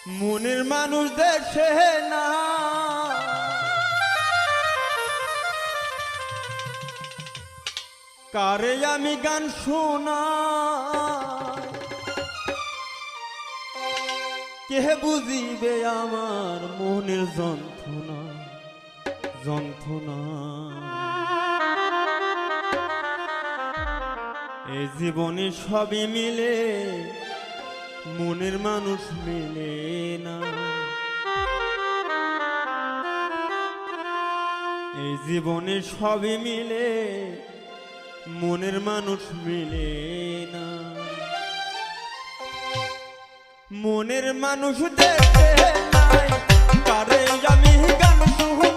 মনের মানুষ দেখে না, কারে আমি গান শোনাই, কে বুঝিবে আমার মনের যন্ত্রণা যন্ত্রণা। এই জীবনে সবই মিলে, মনের মানুষ মেলে না। এই জীবনে সবই মিলে, মনের মানুষ মিলে না। মনের মানুষ দেখে নাই, কারে আমি গান শুনি।